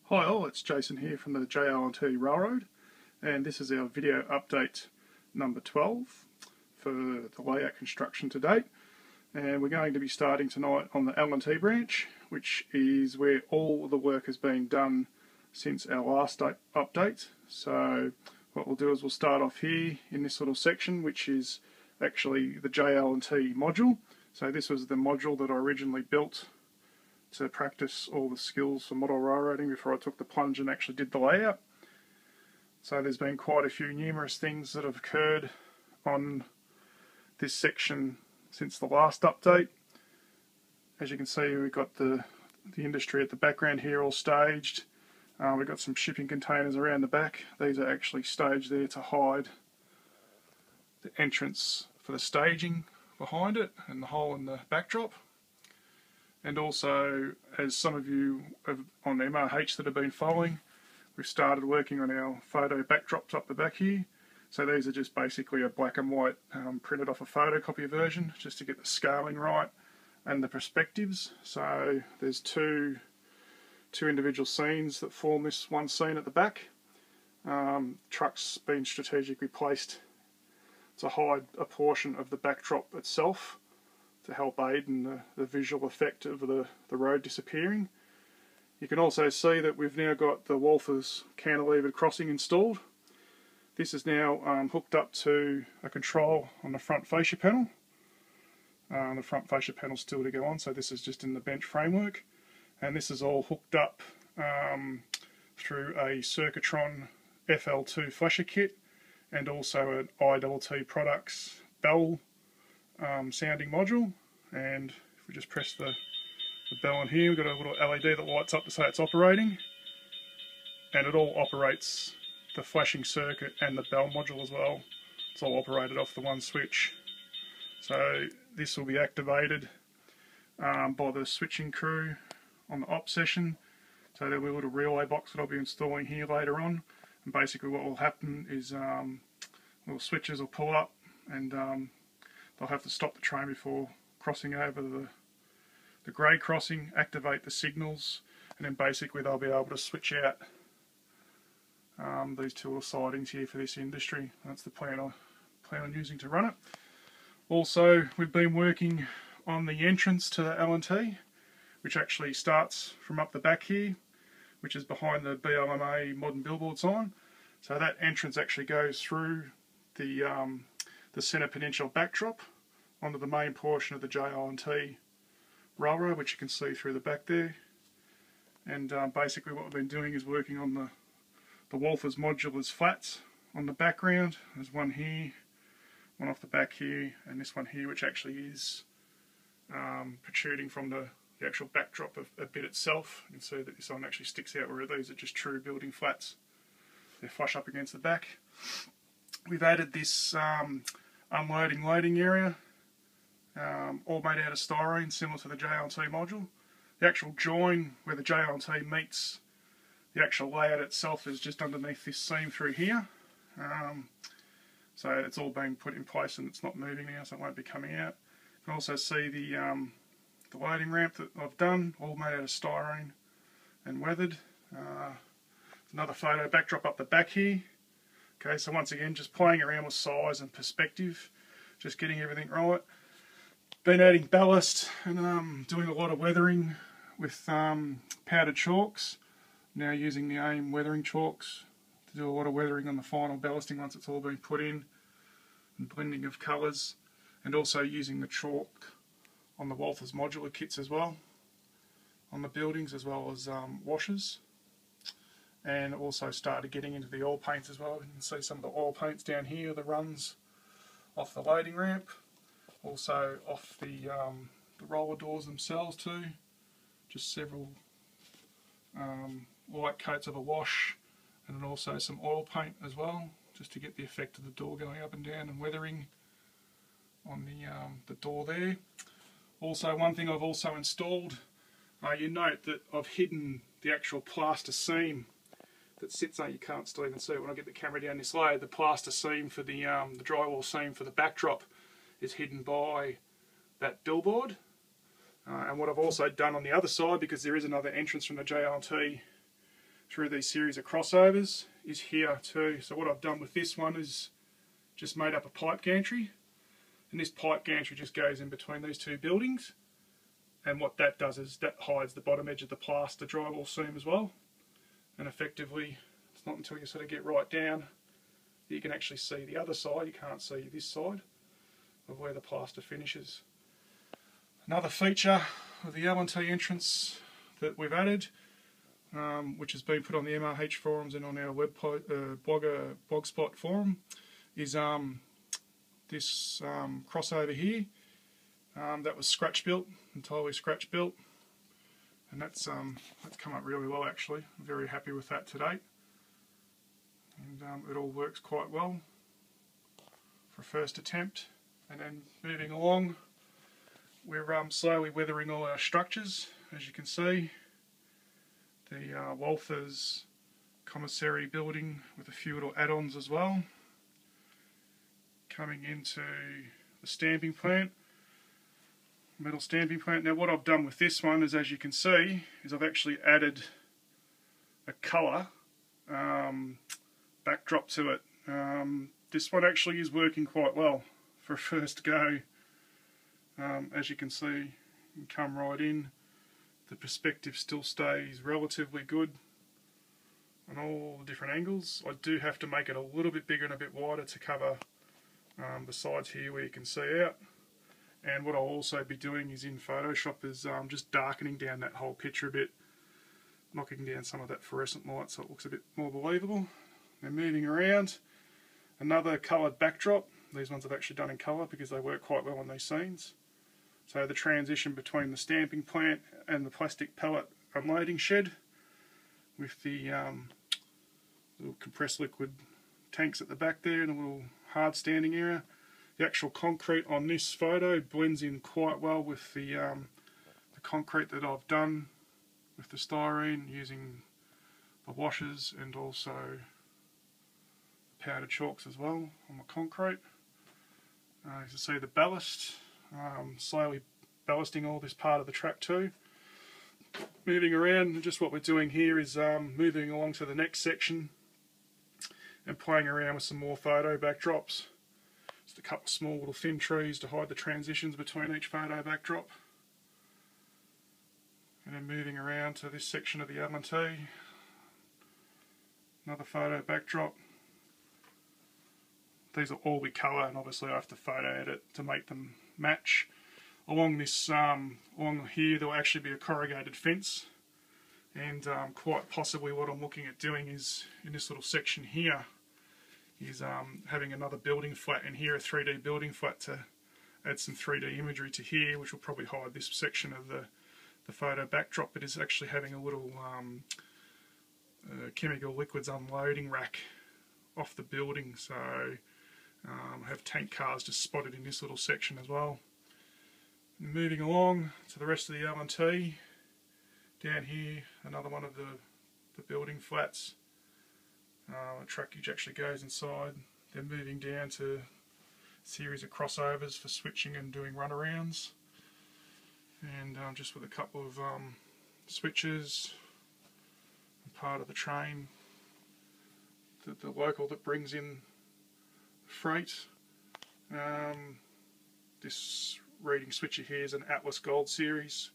Hi all, it's Jason here from the JL&T Railroad, and this is our video update number 12 for the layout construction to date. And we're going to be starting tonight on the L&T branch, which is where all the work has been done since our last update. So what we'll do is we'll start off here in this little section, which is actually the JL&T module. So this was the module that I originally built to practice all the skills for model railroading before I took the plunge and actually did the layout. So there's been quite a few numerous things that have occurred on this section since the last update. As you can see, we've got the industry at the background here all staged. We've got some shipping containers around the back. These are actually staged there to hide the entrance for the staging behind it and the hole in the backdrop. And also, as some of you on MRH that have been following, we've started working on our photo backdrops up the back here. So these are just basically a black and white printed off a photocopy version, just to get the scaling right and the perspectives. So there's two individual scenes that form this one scene at the back. Trucks being strategically placed to hide a portion of the backdrop itself, to help aid in the visual effect of the road disappearing. You can also see that we've now got the Walther's cantilevered crossing installed. This is now hooked up to a control on the front fascia panel. The front fascia panel is still to go on, so this is just in the bench framework. And this is all hooked up through a Circuitron FL2 flasher kit and also an I&T Products bell sounding module. And if we just press the bell on here, we've got a little LED that lights up to say it's operating, and it all operates the flashing circuit and the bell module as well. It's all operated off the one switch. So this will be activated by the switching crew on the op session. So there'll be a little relay box that I'll be installing here later on, and basically what will happen is little switches will pull up, and they'll have to stop the train before crossing over the grade crossing, activate the signals, and then basically they'll be able to switch out these two little sidings here for this industry. That's the plan I plan on using to run it. Also, we've been working on the entrance to the L&T, which actually starts from up the back here, which is behind the BLMA modern billboard sign. So that entrance actually goes through the centre peninsula backdrop onto the main portion of the JL&T railroad, which you can see through the back there. And basically what we've been doing is working on the Walther's modulars flats on the background. There's one here, one off the back here, and this one here, which actually is protruding from the actual backdrop of a bit itself. You can see that this one actually sticks out, where these are just true building flats. They're flush up against the back. We've added this unloading loading area, all made out of styrene, similar to the JL&T module. The actual join where the JL&T meets the actual layout itself is just underneath this seam through here. So it's all been put in place and it's not moving now, so it won't be coming out. You can also see the loading ramp that I've done, all made out of styrene and weathered. Another photo backdrop up the back here. Okay, so once again, just playing around with size and perspective, just getting everything right. Been adding ballast and doing a lot of weathering with powdered chalks. Now using the AIM weathering chalks to do a lot of weathering on the final ballasting once it's all been put in, and blending of colours, and also using the chalk on the Walther's modular kits as well, on the buildings, as well as washers. And also started getting into the oil paints as well. You can see some of the oil paints down here, the runs off the loading ramp, also off the roller doors themselves too. Just several light coats of a wash, and then also some oil paint as well, just to get the effect of the door going up and down and weathering on the door there. Also, one thing I've also installed, you note that I've hidden the actual plaster seam that sits there. You can't still even see it when I get the camera down this low. The plaster seam for the drywall seam for the backdrop is hidden by that billboard. And what I've also done on the other side, because there is another entrance from the JL&T through these series of crossovers is here too. So what I've done with this one is just made up a pipe gantry, and this pipe gantry just goes in between these two buildings, and what that does is that hides the bottom edge of the plaster drywall seam as well, and effectively it's not until you sort of get right down that you can actually see the other side. You can't see this side of where the plaster finishes. Another feature of the L&T entrance that we've added, which has been put on the MRH forums and on our blogspot forum, is this crossover here. That was scratch built, entirely scratch built, and that's come up really well actually. I'm very happy with that to date, and it all works quite well for a first attempt. And then moving along, we're slowly weathering all our structures. As you can see, the Walthers commissary building with a few little add-ons as well. Coming into the stamping plant, metal stamping plant. Now what I've done with this one is, as you can see, is I've actually added a colour backdrop to it. This one actually is working quite well for a first go. As you can see, you can come right in. The perspective still stays relatively good on all the different angles. I do have to make it a little bit bigger and a bit wider to cover the sides here where you can see out. And what I'll also be doing is in Photoshop is just darkening down that whole picture a bit, knocking down some of that fluorescent light so it looks a bit more believable. Then moving around, another coloured backdrop. These ones I've actually done in colour because they work quite well on these scenes. So the transition between the stamping plant and the plastic pallet unloading shed with the little compressed liquid tanks at the back there and a little hard standing area. The actual concrete on this photo blends in quite well with the concrete that I've done with the styrene, using the washers and also powdered chalks as well on the concrete. You can see the ballast, slowly ballasting all this part of the track too. Moving around, just what we're doing here is moving along to the next section and playing around with some more photo backdrops. Just a couple of small little thin trees to hide the transitions between each photo backdrop. And then moving around to this section of the L&T, another photo backdrop. These will all be colour, and obviously I have to photo edit to make them match. Along this, along here, there will actually be a corrugated fence, and quite possibly what I'm looking at doing is, in this little section here, is having another building flat in here, a 3D building flat, to add some 3D imagery to here, which will probably hide this section of the photo backdrop. But it's actually having a little chemical liquids unloading rack off the building, so I have tank cars just spotted in this little section as well. And moving along to the rest of the L&T, down here another one of the building flats. A trackage actually goes inside. Then moving down to a series of crossovers for switching and doing runarounds, and just with a couple of switches and part of the train, the local that brings in freight. This reading switcher here is an Atlas Gold Series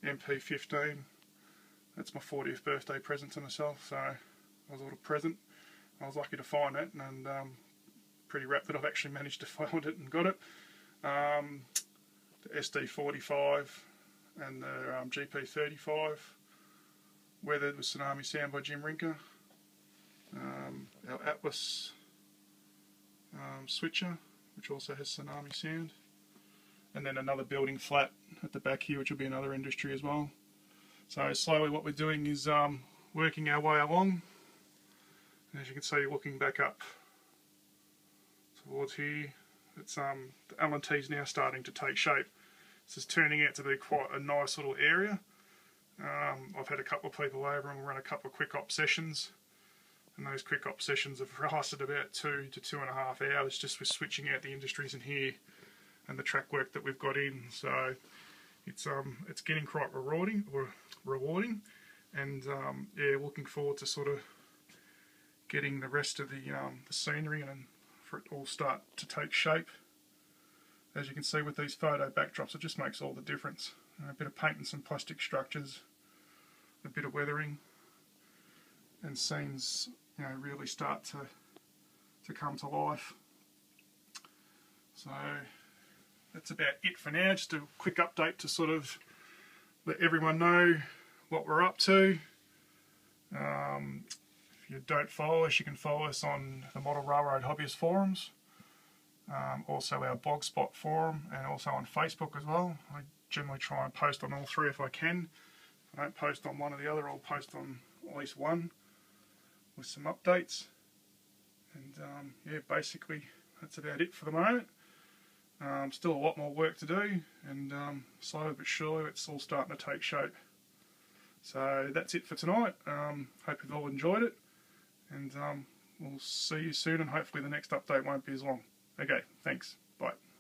MP15. That's my 40th birthday present to myself, so I was a little present. I was lucky to find it, and pretty rapt that I've actually managed to find it and got it. The SD45 and the GP35, weathered with Tsunami Sound by Jim Rinker. Our Atlas switcher, which also has Tsunami Sound. And then another building flat at the back here, which will be another industry as well. So slowly what we're doing is working our way along. And as you can see, looking back up towards here, it's the L&T is now starting to take shape. This is turning out to be quite a nice little area. I've had a couple of people over and we'll run a couple of quick op sessions. And those quick op sessions have lasted about 2 to 2.5 hours just with switching out the industries in here and the track work that we've got in. So it's getting quite rewarding. and yeah, looking forward to sort of getting the rest of the scenery and for it all start to take shape. As you can see with these photo backdrops, it just makes all the difference. A bit of paint and some plastic structures, a bit of weathering, and scenes really start to come to life. So that's about it for now. Just a quick update to sort of let everyone know what we're up to. If you don't follow us, you can follow us on the Model Railroad Hobbyist forums, also our Blogspot forum, and also on Facebook as well. I generally try and post on all three if I can. If I don't post on one or the other, I'll post on at least one with some updates. And yeah, basically that's about it for the moment. Still a lot more work to do, and slowly but surely it's all starting to take shape. So that's it for tonight. Hope you've all enjoyed it, and we'll see you soon, and hopefully the next update won't be as long. Okay, thanks. Bye.